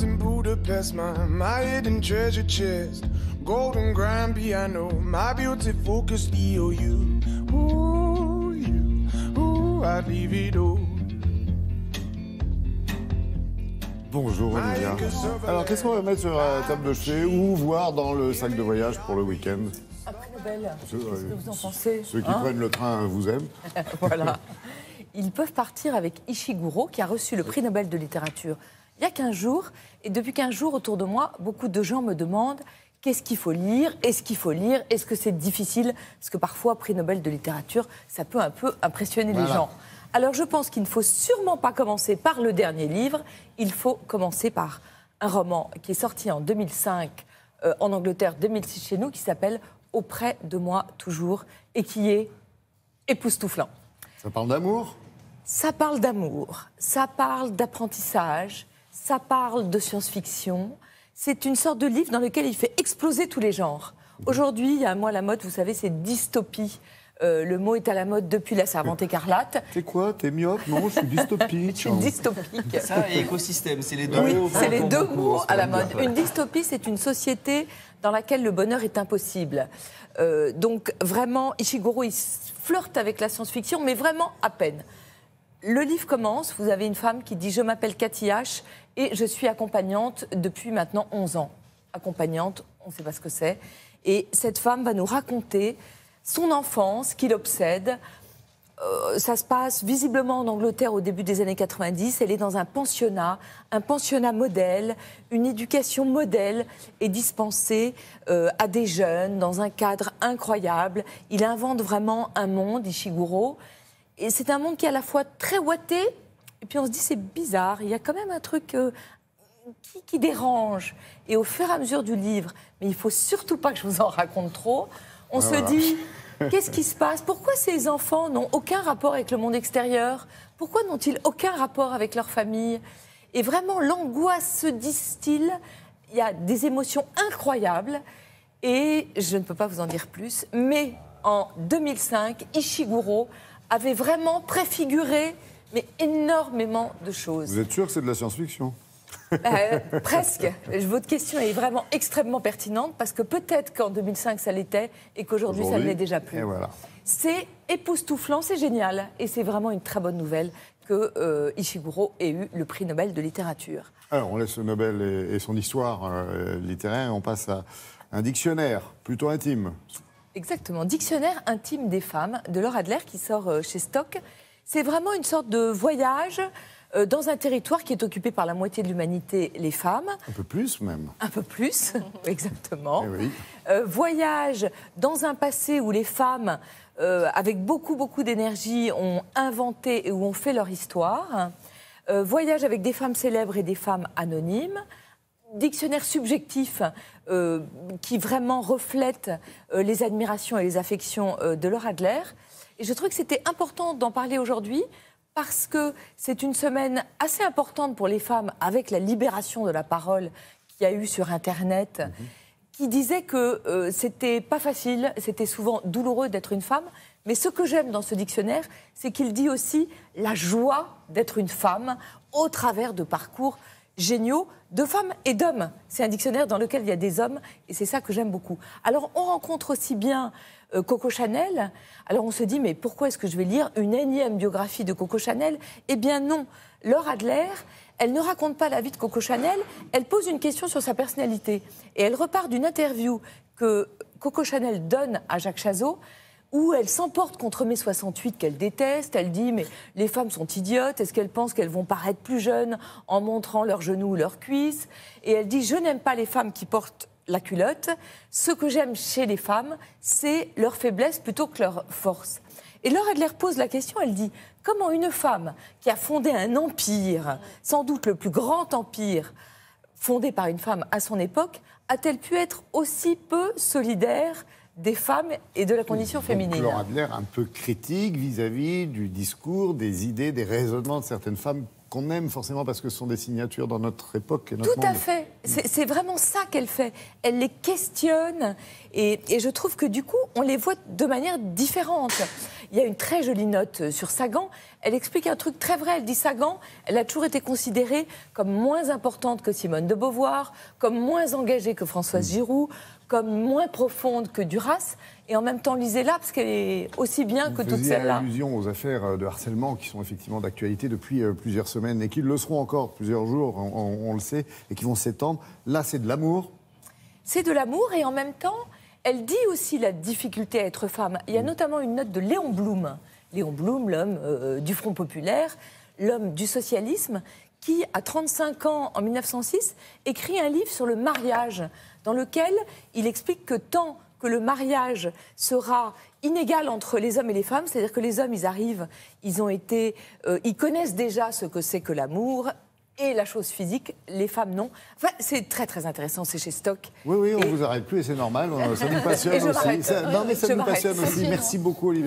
in Budapest, my hidden treasure chest. Golden grand piano, my beauty focused EOU. Ooh, you, ooh, I'd leave it all. Bonjour Olivia. Alors qu'est-ce qu'on va mettre sur la table de chevet ou voir dans le sac de voyage pour le week-end? Un prix Nobel. Qu'est-ce que vous en pensez? Ceux qui prennent le train vous aiment. Voilà. Ils peuvent partir avec Ishiguro, qui a reçu le prix Nobel de littérature il y a 15 jours. Et depuis 15 jours, autour de moi, beaucoup de gens me demandent qu'est-ce qu'il faut lire? Est-ce qu'il faut lire? Est-ce que c'est difficile? Parce que parfois, prix Nobel de littérature, ça peut un peu impressionner les gens. Alors je pense qu'il ne faut sûrement pas commencer par le dernier livre. Il faut commencer par un roman qui est sorti en 2005 en Angleterre, 2006 chez nous, qui s'appelle « Auprès de moi toujours » et qui est époustouflant. Ça parle d'amour? Ça parle d'amour, ça parle d'apprentissage, ça parle de science-fiction. C'est une sorte de livre dans lequel il fait exploser tous les genres. Aujourd'hui, il y a un mot à la mode, vous savez, c'est dystopie. Le mot est à la mode depuis La Servante écarlate. T'es quoi? T'es myope? Non, je suis dystopique. Je suis dystopique. Ça et écosystème, c'est les deux mots. Oui, c'est les deux mots à la mode. Une dystopie, c'est une société dans laquelle le bonheur est impossible. Donc vraiment, Ishiguro, il flirte avec la science-fiction, mais vraiment à peine. Le livre commence, vous avez une femme qui dit « Je m'appelle Cathy H et je suis accompagnante depuis maintenant 11 ans. » Accompagnante, on ne sait pas ce que c'est. Et cette femme va nous raconter son enfance qui l'obsède. Ça se passe visiblement en Angleterre au début des années 90. Elle est dans un pensionnat modèle. Une éducation modèle est dispensée à des jeunes dans un cadre incroyable. Il invente vraiment un monde, Ishiguro. Et c'est un monde qui est à la fois très ouaté, et puis on se dit c'est bizarre, il y a quand même un truc qui dérange. Et au fur et à mesure du livre, mais il ne faut surtout pas que je vous en raconte trop, on se dit, qu'est-ce qui se passe? Pourquoi ces enfants n'ont aucun rapport avec le monde extérieur? Pourquoi n'ont-ils aucun rapport avec leur famille? Et vraiment, l'angoisse se distille, il y a des émotions incroyables, et je ne peux pas vous en dire plus, mais en 2005, Ishiguro avait vraiment préfiguré mais énormément de choses. Vous êtes sûr que c'est de la science-fiction? Presque. Votre question est vraiment extrêmement pertinente parce que peut-être qu'en 2005 ça l'était et qu'aujourd'hui ça ne l'est déjà plus. Voilà. C'est époustouflant, c'est génial et c'est vraiment une très bonne nouvelle que Ishiguro ait eu le prix Nobel de littérature. Alors on laisse le Nobel et son histoire littéraire et on passe à un dictionnaire plutôt intime. Exactement, Dictionnaire intime des femmes de Laura Adler qui sort chez Stock. C'est vraiment une sorte de voyage dans un territoire qui est occupé par la moitié de l'humanité, les femmes. Un peu plus même. Un peu plus, exactement. Eh oui. Voyage dans un passé où les femmes, avec beaucoup d'énergie, ont inventé et où ont fait leur histoire. Voyage avec des femmes célèbres et des femmes anonymes. Dictionnaire subjectif qui vraiment reflète les admirations et les affections de Laura Adler. Et je trouve que c'était important d'en parler aujourd'hui parce que c'est une semaine assez importante pour les femmes avec la libération de la parole qu'il y a eu sur Internet, qui disait que c'était pas facile, c'était souvent douloureux d'être une femme. Mais ce que j'aime dans ce dictionnaire, c'est qu'il dit aussi la joie d'être une femme au travers de parcours géniaux de femmes et d'hommes. C'est un dictionnaire dans lequel il y a des hommes et c'est ça que j'aime beaucoup. Alors on rencontre aussi bien Coco Chanel. Alors on se dit mais pourquoi est-ce que je vais lire une énième biographie de Coco Chanel? Eh bien non, Laura Adler, elle ne raconte pas la vie de Coco Chanel, elle pose une question sur sa personnalité et elle repart d'une interview que Coco Chanel donne à Jacques Chazot où elle s'emporte contre mai 68 qu'elle déteste. Elle dit, mais les femmes sont idiotes, est-ce qu'elles pensent qu'elles vont paraître plus jeunes en montrant leurs genoux ou leurs cuisses? Et elle dit, je n'aime pas les femmes qui portent la culotte. Ce que j'aime chez les femmes, c'est leur faiblesse plutôt que leur force. Et Laura Adler pose la question, elle dit, comment une femme qui a fondé un empire, sans doute le plus grand empire, fondé par une femme à son époque, a-t-elle pu être aussi peu solidaire des femmes et de la condition féminine? Laura Adler un peu critique vis-à-vis du discours, des idées, des raisonnements de certaines femmes qu'on aime forcément parce que ce sont des signatures dans notre époque et notre monde. Tout à fait. C'est vraiment ça qu'elle fait. Elle les questionne et je trouve que du coup, on les voit de manière différente. il y a une très jolie note sur Sagan. Elle explique un truc très vrai. Elle dit Sagan, elle a toujours été considérée comme moins importante que Simone de Beauvoir, comme moins engagée que Françoise Giroud, comme moins profonde que Duras. Et en même temps, lisez-la, parce qu'elle est aussi bien que toutes celles-là. Vous faisiez allusion aux affaires de harcèlement qui sont effectivement d'actualité depuis plusieurs semaines et qui le seront encore plusieurs jours, on le sait, et qui vont s'étendre. Là, c'est de l'amour. C'est de l'amour et en même temps, elle dit aussi la difficulté à être femme. Il y a notamment une note de Léon Blum. Léon Blum, l'homme du Front populaire, l'homme du socialisme, qui, à 35 ans, en 1906, écrit un livre sur le mariage, dans lequel il explique que tant que le mariage sera inégal entre les hommes et les femmes, c'est-à-dire que les hommes, ils arrivent, ils connaissent déjà ce que c'est que l'amour et la chose physique, les femmes non. Enfin, c'est très très intéressant, c'est chez Stock. Oui, on ne vous arrête plus et c'est normal, ça nous passionne aussi. Non, mais ça nous passionne aussi. Merci beaucoup, Olivier.